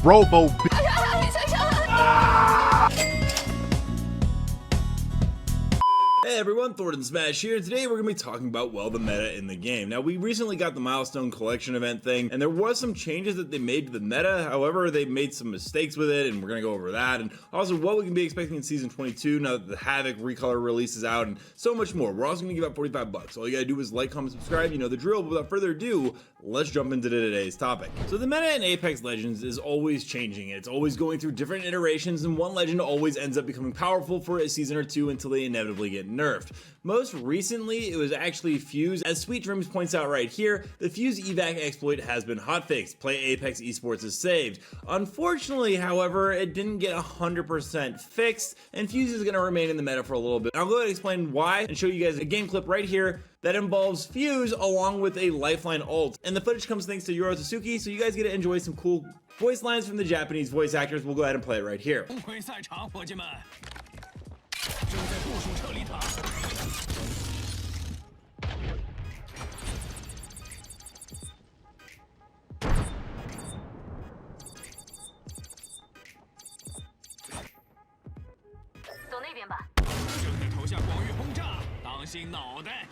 Robo. Hey everyone, Thordan Smash here, and today we're going to be talking about, well, the meta in the game. Now, we recently got the milestone collection event thing, and there was some changes that they made to the meta. However, they made some mistakes with it, and we're going to go over that, and also what we can be expecting in Season 22 now that the Havoc recolor release is out, and so much more. We're also going to give out 45 bucks. All you got to do is like, comment, subscribe, you know the drill, but without further ado, let's jump into today's topic. So the meta in Apex Legends is always changing. It's always going through different iterations, and one legend always ends up becoming powerful for a season or two until they inevitably get nerfed. Most recently, it was actually Fuse. As Sweet Dreams points out right here, the Fuse evac exploit has been hotfixed. Play Apex Esports is saved. Unfortunately, however, it didn't get 100% fixed, and Fuse is going to remain in the meta for a little bit. I'll go ahead and explain why and show you guys a game clip right here that involves Fuse along with a Lifeline ult. And the footage comes thanks to Yoro Tsuki, so you guys get to enjoy some cool voice lines from the Japanese voice actors. We'll go ahead and play it right here. 走那边吧。正在投下广域轰炸，当心脑袋。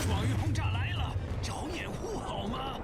广域轰炸来了，找掩护好吗？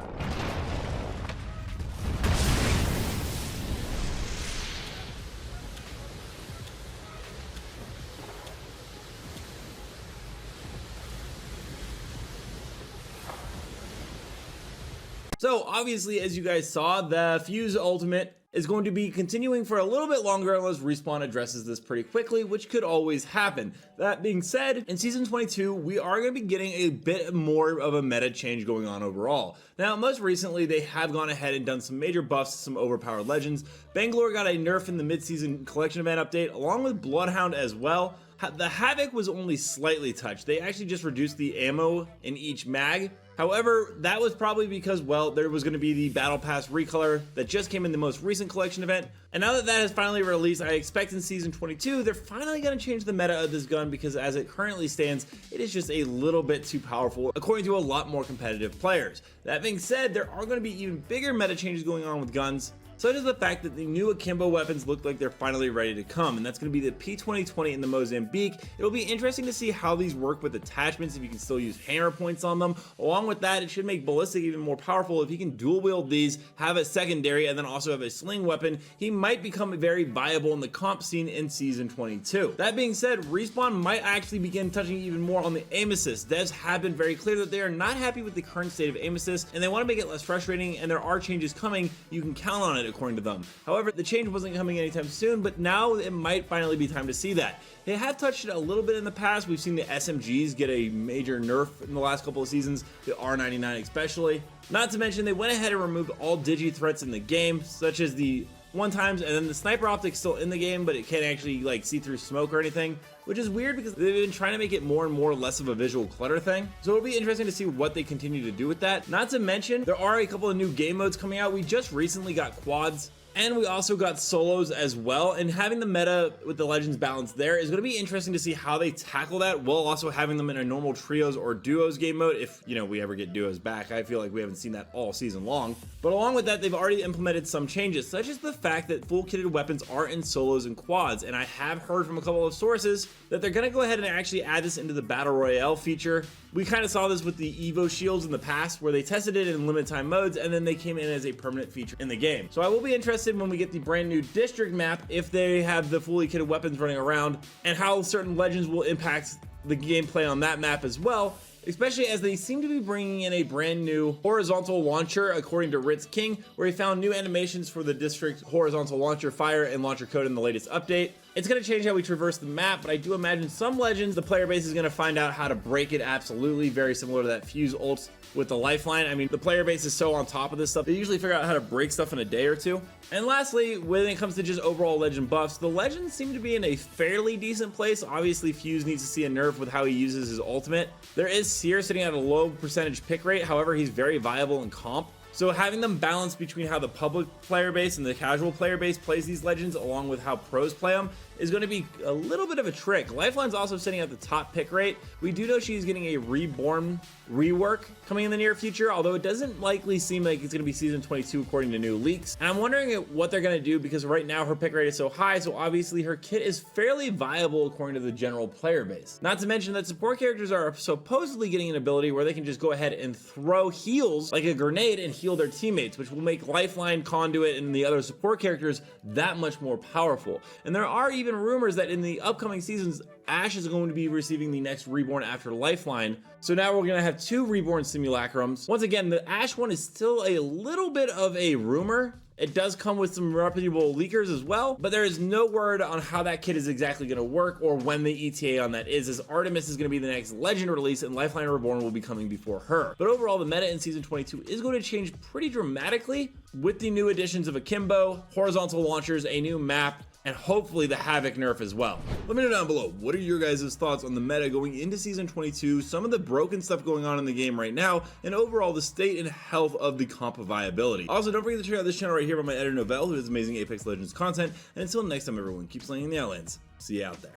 So obviously, as you guys saw, the Fuse ultimate is going to be continuing for a little bit longer unless Respawn addresses this pretty quickly, which could always happen. That being said, in Season 22, we are going to be getting a bit more of a meta change going on overall. Now, most recently, they have gone ahead and done some major buffs to some overpowered legends. Bangalore got a nerf in the mid-season collection event update, along with Bloundhound as well. The Havoc was only slightly touched. They actually just reduced the ammo in each mag. However, that was probably because, well, there was going to be the Battle Pass recolor that just came in the most recent collection event. And now that that has finally released, I expect in Season 22, they're finally going to change the meta of this gun because as it currently stands, it is just a little bit too powerful according to a lot more competitive players. That being said, there are going to be even bigger meta changes going on with guns, such as the fact that the new akimbo weapons look like they're finally ready to come, and that's going to be the P2020 and the Mozambique. It'll be interesting to see how these work with attachments, if you can still use hammer points on them. Along with that, it should make Ballistic even more powerful. If he can dual wield these, have a secondary, and then also have a sling weapon, he might become very viable in the comp scene in Season 22. That being said, Respawn might actually begin touching even more on the aim assist. Devs have been very clear that they are not happy with the current state of aim assist, and they want to make it less frustrating, and there are changes coming. You can count on it according to them. However, the change wasn't coming anytime soon, but now it might finally be time to see that. They have touched it a little bit in the past. We've seen the SMGs get a major nerf in the last couple of seasons, the R99 especially. Not to mention, they went ahead and removed all digi threats in the game, such as the one times, and then the sniper optic's still in the game, but it can't actually like see through smoke or anything, which is weird because they've been trying to make it more and more less of a visual clutter thing. So it'll be interesting to see what they continue to do with that. Not to mention, there are a couple of new game modes coming out. We just recently got quads, and we also got solos as well, and having the meta with the legends balance there is going to be interesting to see how they tackle that, while also having them in a normal trios or duos game mode, if you know we ever get duos back. I feel like we haven't seen that all season long. But along with that, they've already implemented some changes, such as the fact that full kitted weapons are in solos and quads, and I have heard from a couple of sources that they're going to go ahead and actually add this into the Battle Royale feature. We kind of saw this with the Evo shields in the past, where they tested it in limited time modes, and then they came in as a permanent feature in the game. So I will be interested when we get the brand new district map, if they have the fully kitted weapons running around, and how certain legends will impact the gameplay on that map as well, especially as they seem to be bringing in a brand new horizontal launcher, according to Ritz King, where he found new animations for the district horizontal launcher fire and launcher code in the latest update. It's going to change how we traverse the map, but I do imagine some legends, the player base is going to find out how to break it absolutely, very similar to that Fuse ult with the lifeline. I mean, the player base is so on top of this stuff, they usually figure out how to break stuff in a day or two. And lastly, when it comes to just overall legend buffs, the legends seem to be in a fairly decent place. Obviously, Fuse needs to see a nerf with how he uses his ultimate. There is Seer sitting at a low percentage pick rate, however, he's very viable in comp. So having them balance between how the public player base and the casual player base plays these legends along with how pros play them is going to be a little bit of a trick. Lifeline's also sitting at the top pick rate. We do know she's getting a Reborn rework coming in the near future, although it doesn't likely seem like it's going to be season 22 according to new leaks. And I'm wondering what they're going to do, because right now her pick rate is so high, so obviously her kit is fairly viable according to the general player base. Not to mention that support characters are supposedly getting an ability where they can just go ahead and throw heals like a grenade and heal their teammates, which will make Lifeline, Conduit, and the other support characters that much more powerful. And there are even rumors that in the upcoming seasons, Ashe is going to be receiving the next Reborn after Lifeline. So now we're going to have 2 Reborn simulacrums. Once again, the Ashe one is still a little bit of a rumor. It does come with some reputable leakers as well, but there is no word on how that kit is exactly going to work or when the ETA on that is, as Artemis is going to be the next legend release and Lifeline Reborn will be coming before her. But overall, the meta in season 22 is going to change pretty dramatically with the new additions of Akimbo, horizontal launchers, a new map, and hopefully the Havoc nerf as well. Let me know down below, what are your guys' thoughts on the meta going into season 22, some of the broken stuff going on in the game right now, and overall the state and health of the comp viability. Also, don't forget to check out this channel right here by my editor Novell, who does amazing Apex Legends content, and until next time everyone, keep slaying the Outlands. See you out there.